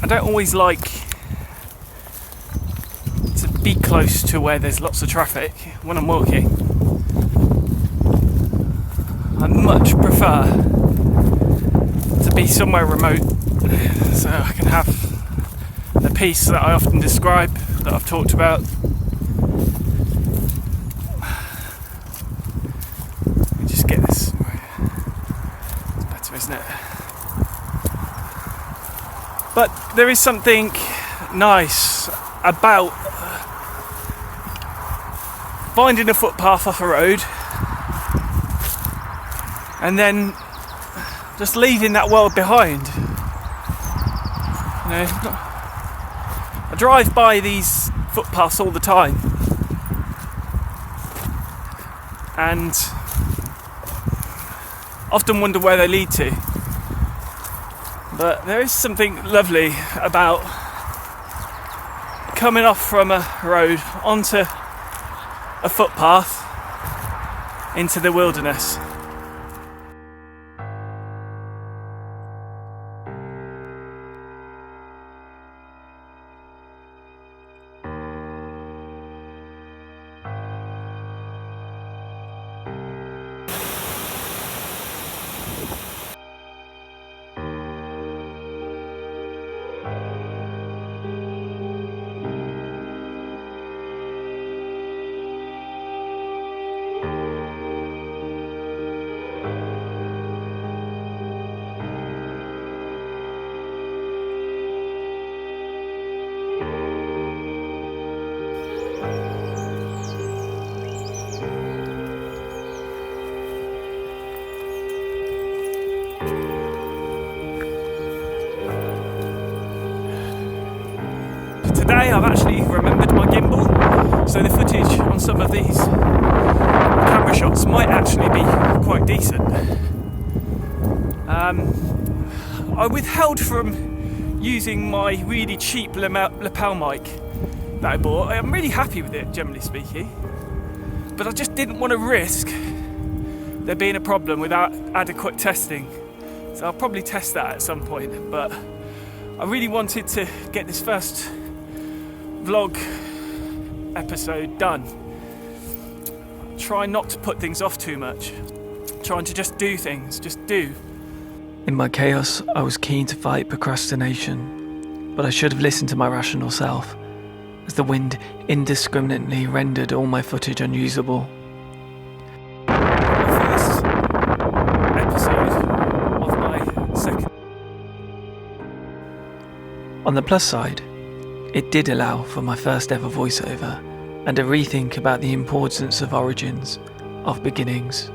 I don't always like to be close to where there's lots of traffic when I'm walking. I much prefer to be somewhere remote so I can have the peace that I often describe, that I've talked about. Let me just get this. It's better, isn't it? But there is something nice about finding a footpath off a road and then just leaving that world behind. You know, I drive by these footpaths all the time, and often wonder where they lead to. But there is something lovely about coming off from a road onto a footpath into the wilderness. Today I've actually remembered my gimbal, so the footage on some of these camera shots might actually be quite decent. I withheld from using my really cheap lapel mic that I bought. I'm really happy with it, generally speaking, but I just didn't want to risk there being a problem without adequate testing, so I'll probably test that at some point. But I really wanted to get this first vlog episode done. Try not to put things off too much. Trying to just do things, just do. In my chaos, I was keen to fight procrastination, but I should have listened to my rational self, as the wind indiscriminately rendered all my footage unusable. The first episode of my second. On the plus side, it did allow for my first ever voiceover and a rethink about the importance of origins, of beginnings.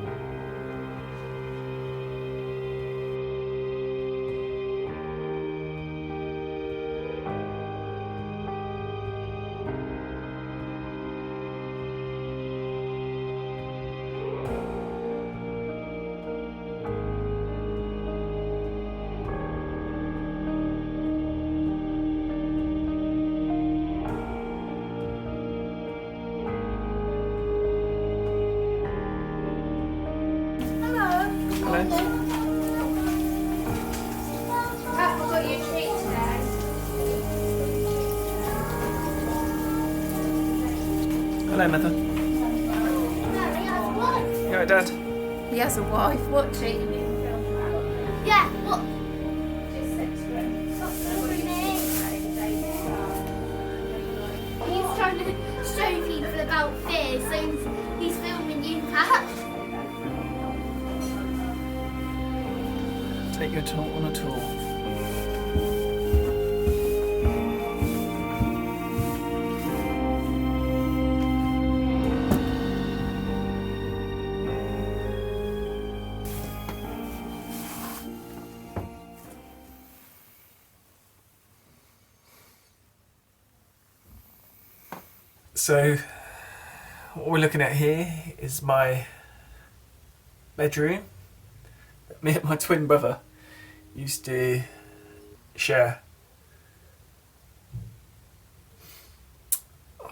Hello, Mother. You alright, Dad? He has a wife. What treat? Yeah, what? He's trying to show people about fear, so he's filming you, Pat. Take your tour on a tour. So, what we're looking at here is my bedroom that me and my twin brother used to share.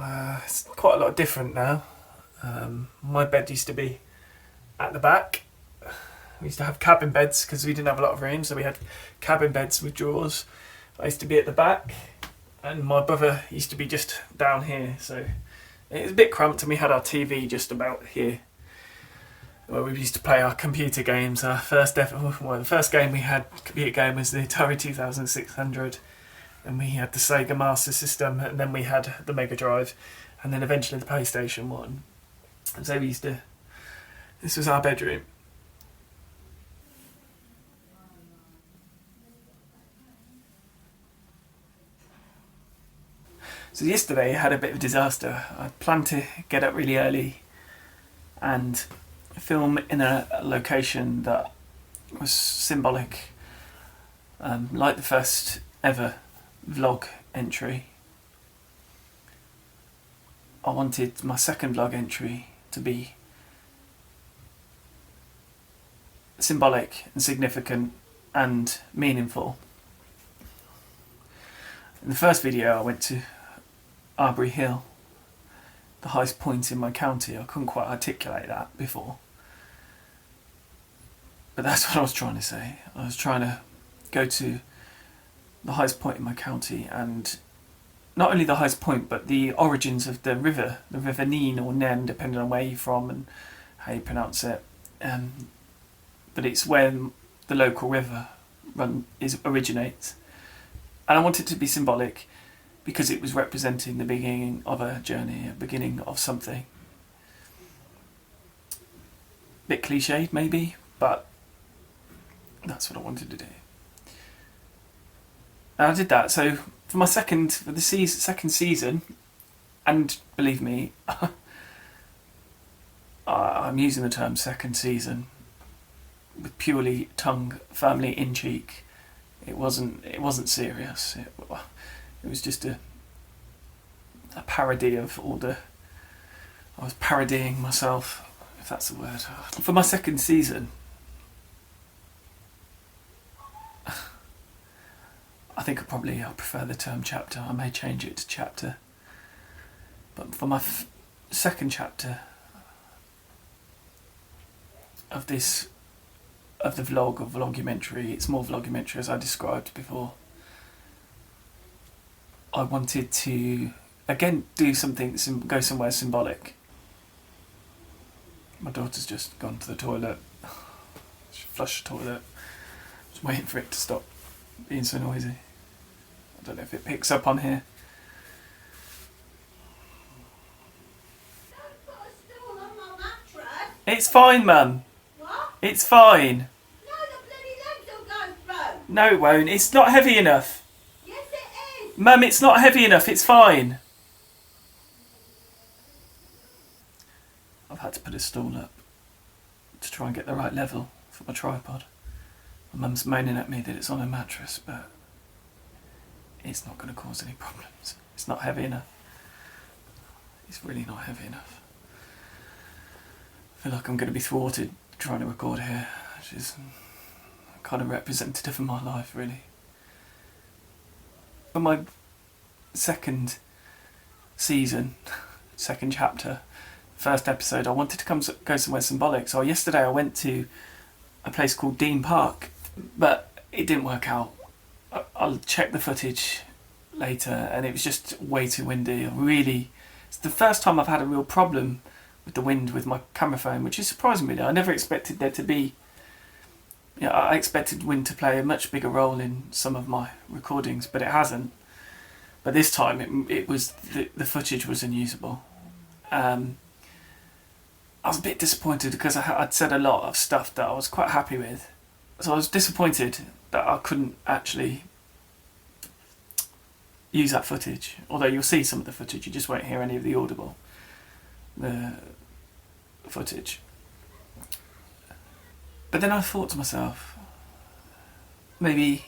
It's quite a lot different now. My bed used to be at the back. We used to have cabin beds because we didn't have a lot of room, so we had cabin beds with drawers. I used to be at the back, and my brother used to be just down here, so it was a bit cramped, and we had our TV just about here, where we used to play our computer games. The first game we had computer game was the Atari 2600, and we had the Sega Master System, and then we had the Mega Drive, and then eventually the PlayStation 1. And so this was our bedroom. So yesterday I had a bit of a disaster. I planned to get up really early and film in a location that was symbolic, like the first ever vlog entry. I wanted my second vlog entry to be symbolic and significant and meaningful. In the first video I went to Arbury Hill, the highest point in my county. I couldn't quite articulate that before, but that's what I was trying to say. I was trying to go to the highest point in my county, and not only the highest point, but the origins of the River Nene or Nen, depending on where you're from and how you pronounce it. But it's where the local river originates, and I want it to be symbolic, because it was representing the beginning of a journey, a beginning of something. Bit cliched maybe, but that's what I wanted to do. And I did that. So for my second season, and believe me, I'm using the term second season with purely tongue firmly in cheek. It wasn't serious. It was just a parody of all the... I was parodying myself, if that's the word. For my second season, I think I prefer the term chapter. I may change it to chapter. But for my second chapter of the vlogumentary, it's more vlogumentary as I described before. I wanted to, again, do something, go somewhere symbolic. My daughter's just gone to the toilet. She flushed the toilet. Just waiting for it to stop being so noisy. I don't know if it picks up on here. Don't put a stool on my mattress. It's fine, Mum. What? It's fine. No, the bloody legs will go through. No, it won't. It's not heavy enough. Yes, it is. Mum, it's not heavy enough. It's fine. I've had to put a stool up to try and get the right level for my tripod. My mum's moaning at me that it's on a mattress, but it's not going to cause any problems. It's not heavy enough. It's really not heavy enough. I feel like I'm going to be thwarted trying to record here, which is kind of representative of my life, really. For my second season, second chapter, first episode, I wanted to go somewhere symbolic. So yesterday I went to a place called Dean Park, but it didn't work out. I'll check the footage later, and it was just way too windy. It's the first time I've had a real problem with the wind with my camera phone, which is surprising me. I never expected there to be... I expected wind to play a much bigger role in some of my recordings, but it hasn't. But this time it was the footage was unusable. I was a bit disappointed because I'd said a lot of stuff that I was quite happy with. So I was disappointed that I couldn't actually use that footage. Although you'll see some of the footage, you just won't hear any of the audible footage. But then I thought to myself, maybe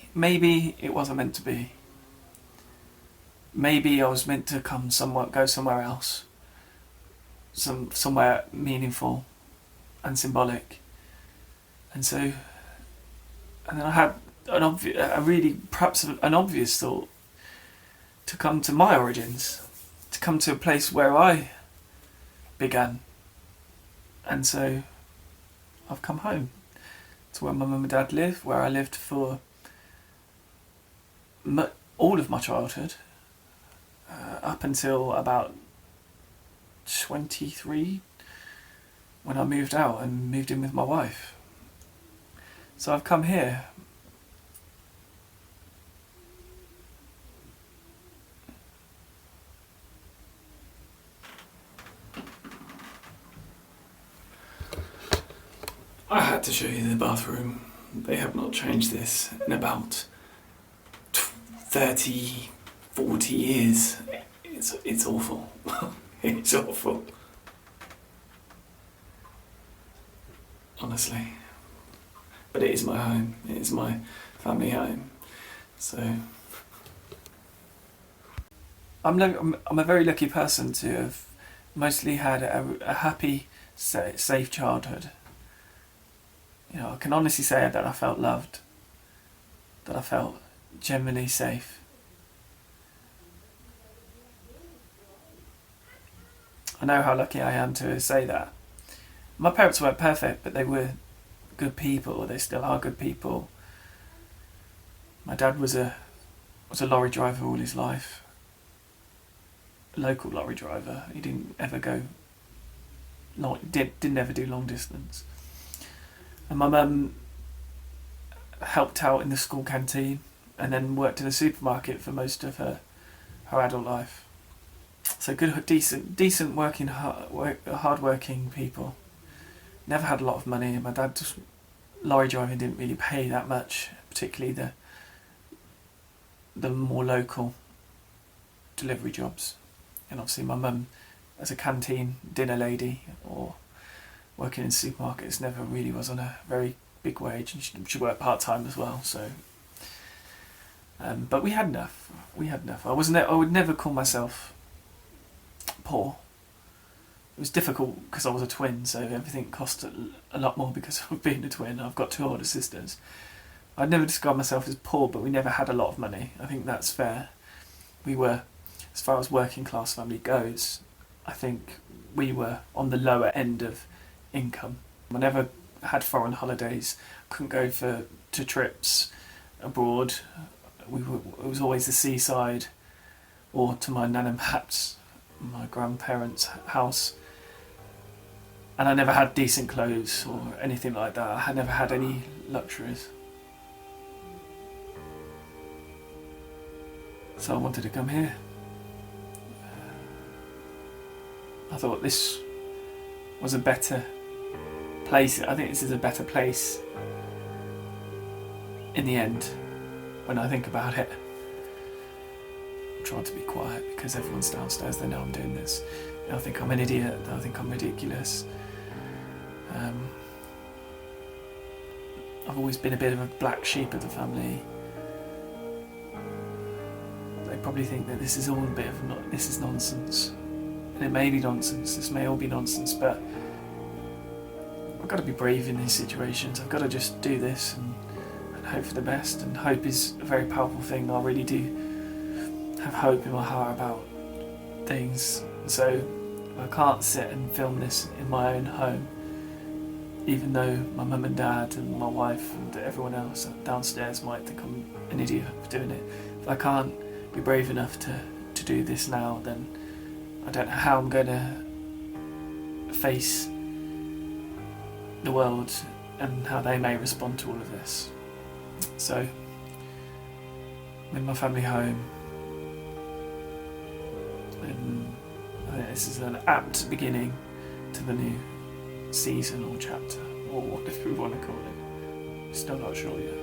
it wasn't meant to be. Maybe I was meant to go somewhere else. Somewhere meaningful and symbolic. And then I had an obvious thought to come to my origins, to come to a place where I began. And so I've come home to where my mum and dad live, where I lived for all of my childhood, up until about 23, when I moved out and moved in with my wife. So I've come here. I had to show you the bathroom. They have not changed this in about 30, 40 years. It's awful. It's awful. Honestly. But it is my home. It is my family home. So I'm a very lucky person to have mostly had a happy, safe childhood. You know, I can honestly say that I felt loved, that I felt genuinely safe. I know how lucky I am to say that. My parents weren't perfect, but they were good people. They still are good people. My dad was a lorry driver all his life. A local lorry driver. He didn't ever go long, didn't ever do long distance. And my mum helped out in the school canteen and then worked in a supermarket for most of her adult life. So good, decent working, hard-working people. Never had a lot of money. My dad's lorry driving didn't really pay that much, particularly the more local delivery jobs. And obviously my mum, as a canteen dinner lady or working in supermarkets, never really was on a very big wage, and she worked part-time as well. So, but we had enough. I would never call myself poor. It was difficult because I was a twin, so everything cost a lot more because of being a twin. I've got 2 older sisters. I'd never describe myself as poor, but we never had a lot of money. I think that's fair. We were, as far as working class family goes, I think we were on the lower end of income. I never had foreign holidays, couldn't go to trips abroad. It was always the seaside or to my nan and pat's, my grandparents' house. And I never had decent clothes or anything like that. I never had any luxuries. So I wanted to come here. I thought this was a better place. I think this is a better place in the end when I think about it. I'm trying to be quiet because everyone's downstairs, they know I'm doing this. I think I'm an idiot, I think I'm ridiculous. I've always been a bit of a black sheep of the family. They probably think that this is all a bit of this is nonsense. And it may be nonsense, this may all be nonsense, but I've got to be brave in these situations. I've got to just do this and hope for the best. And hope is a very powerful thing. I really do have hope in my heart about things. So I can't sit and film this in my own home, even though my mum and dad and my wife and everyone else downstairs might think I'm an idiot for doing it. If I can't be brave enough to do this now, then I don't know how I'm going to face the world and how they may respond to all of this. So, I'm in my family home, and I think this is an apt beginning to the new season or chapter, or whatever we want to call it. Still not sure yet.